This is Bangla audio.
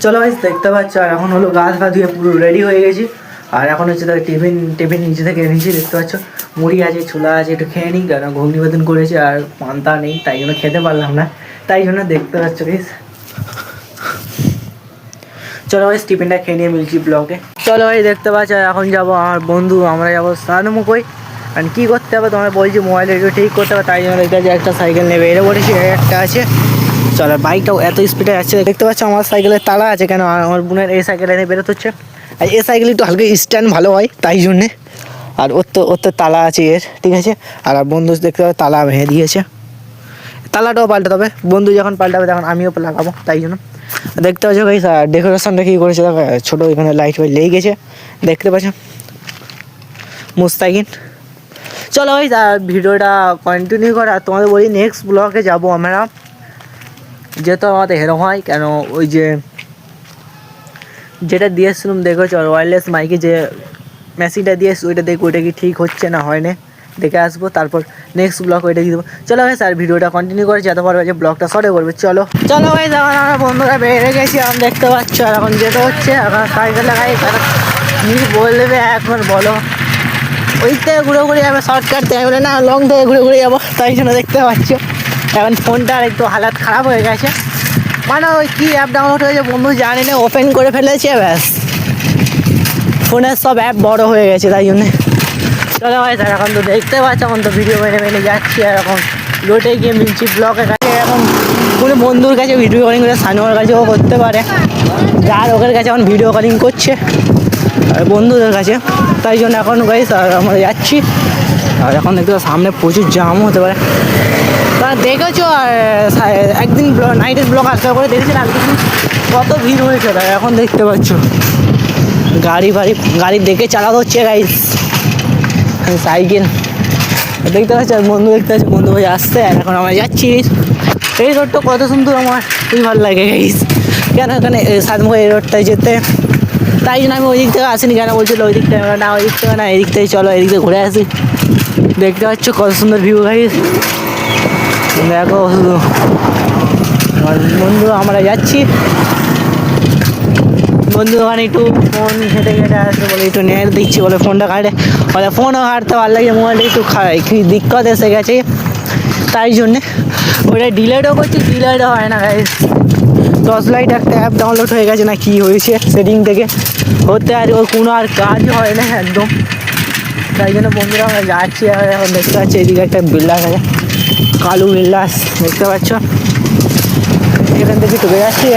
চলো ভাই দেখতে পাচ্ছ, আর এখন হলো গা ধা ধুয়ে পুরো রেডি হয়ে গেছি। আর এখন হচ্ছে তার টিফিন নিচে থেকে এনেছি, দেখতে পাচ্ছ মুড়ি আছে, ছোলা আছে, একটু খেয়ে নিই। কারণ ঘুম নিবেদন করেছে আর পান্তা নেই, তাই জন্য খেতে পারলাম না, তাই জন্য দেখতে পাচ্ছ প্লিজ। চলো ভাই টিফিনটা খেয়ে নিয়ে মিলছি ব্লগে। চলো ভাই দেখতে পাচ্ছ, এখন যাবো আমার বন্ধু, আমরা যাবো সানমুখই। কারণ কী করতে হবে তোমার বলছি, মোবাইলটা একটু ঠিক করতে হবে, তাই জন্য দেখতে পাচ্ছি একটা সাইকেল নেবে এরে বলেছি, একটা আছে। চলো বাইকটাও এত স্পিডে যাচ্ছে, দেখতে পাচ্ছ আমার সাইকেলের তালা আছে কেন, আমার বোনের এই সাইকেলে নিয়ে বেরোতে হচ্ছে। আর এই সাইকেল একটু হালকা স্ট্যান্ড ভালো হয় তাই জন্যে। আর ওর তো তালা আছে এর, ঠিক আছে। আর বন্ধু দেখতে পাবে তালা ভেঙে দিয়েছে, তালাটাও পাল্টাতে হবে। বন্ধু যখন পাল্টাবে তখন আমিও লাগাবো, তাই জন্য। দেখতে পাচ্ছ ভাই ডেকোরেশনটা কী করেছে দেখো, ছোটো এখানে লাইট ফাইট লেগে গেছে, দেখতে পাচ্ছ মুস্তাকিন। চলো ভাই ভিডিওটা কন্টিনিউ করা, তোমাদের বলি নেক্সট ব্লগে যাবো আমরা, যেহেতু আমাদের হেরো হয় কেন, ওই যেটা দিয়েছিলাম দেখেছ ওয়্যারলেস মাইকে যে মেশিনটা দিয়েছি, ওইটা দেখো ওইটা কি ঠিক হচ্ছে না হয় না, দেখে আসবো। তারপর নেক্সট ব্লগ ওইটা দিয়ে দেবো। চলো ভাই স্যার ভিডিওটা কন্টিনিউ করে যেতে পারবে, যে ব্লগটা শর্টে করবে। চলো চলো ভাই যখন আমরা বন্ধুরা বেড়ে গেছি, আমি দেখতে পাচ্ছ। আর এখন যেটা হচ্ছে এখন সাইকেল লাগাই, তারা কী বলবে একবার বলো। ওই থেকে ঘুরে ঘুরে যাবে, শর্টকাট থেকে বলে না লং থেকে ঘুরে ঘুরে যাবো, তাই জন্য দেখতে পাচ্ছ এখন ফোনটার একটু হালাত খারাপ হয়ে গেছে। মানে ওই কী অ্যাপ ডাউনলোড হয়েছে বন্ধু জানি না, ওপেন করে ফেলেছে, ব্যাস ফোনের সব অ্যাপ বড় হয়ে গেছে, তাই জন্যে। চলো ভাই স্যার এখন তো দেখতে পাচ্ছ, এখন তো ভিডিও মেনে যাচ্ছি। আর এখন লোটে গিয়ে মিলছি ব্লগের কাছে। এখন কোনো বন্ধুর কাছে ভিডিও কলিং করে সানুয়ার কাছেও করতে পারে, যার ওদের কাছে এখন ভিডিও কলিং করছে আর বন্ধুদের কাছে, তাই জন্য এখন গাইস আর আমরা যাচ্ছি। আর এখন দেখতে সামনে প্রচুর জাম হতে পারে, তা দেখেছো। আর একদিন নাইটের ব্লগ আসতে করে দেখেছিলাম কত ভিড় হয়েছে, তাই এখন দেখতে পাচ্ছ গাড়ি দেখে চালাতে হচ্ছে গাইস। সাইকেল দেখতে পাচ্ছি, আর বন্ধু দেখতে পাচ্ছি, বন্ধু ভাই আসছে। আর এখন আমরা যাচ্ছি। এই রোডটা কত সুন্দর, আমার খুবই ভালো লাগে গাইস। কেন এখানে সাতমুখ এই রোডটায় যেতে, তাই জন্য আমি ওই দিক থেকে আসিনি। কেন বলছিল ওই দিক থেকে না, ওই দিক থেকে না, এই দিক থেকে চলো, এই দিক থেকে ঘুরে আসি। দেখতে পাচ্ছ কত সুন্দর ভিউ গাইস, দেখো শুধু। বন্ধু আমরা যাচ্ছি, বন্ধু ওখানে একটু ফোন ঘেটে আসছে বলে একটু নেট দিচ্ছি বলে ফোনটা ঘাটে, বলে ফোনও ঘাটতে ভালো লাগে, মোবাইলটা একটু দিক্কত এসে গেছে, তাই জন্যে ওইটা ডিলেটও করছি, ডিলেটও হয় না গাইস। টর্চ লাইট একটা অ্যাপ ডাউনলোড হয়ে গেছে না কি হয়েছে সেটিং থেকে হতে, আর ওর কোনো আর কাজই হয় না একদম, তাই জন্য বন্ধুরা আমরা যাচ্ছি। আর এখন দেখতে পাচ্ছি এদিকে একটা বিল্ডার আছে, কালু বিল্ডার দেখতে পাচ্ছ, এখান থেকে ঢুকে যাচ্ছি।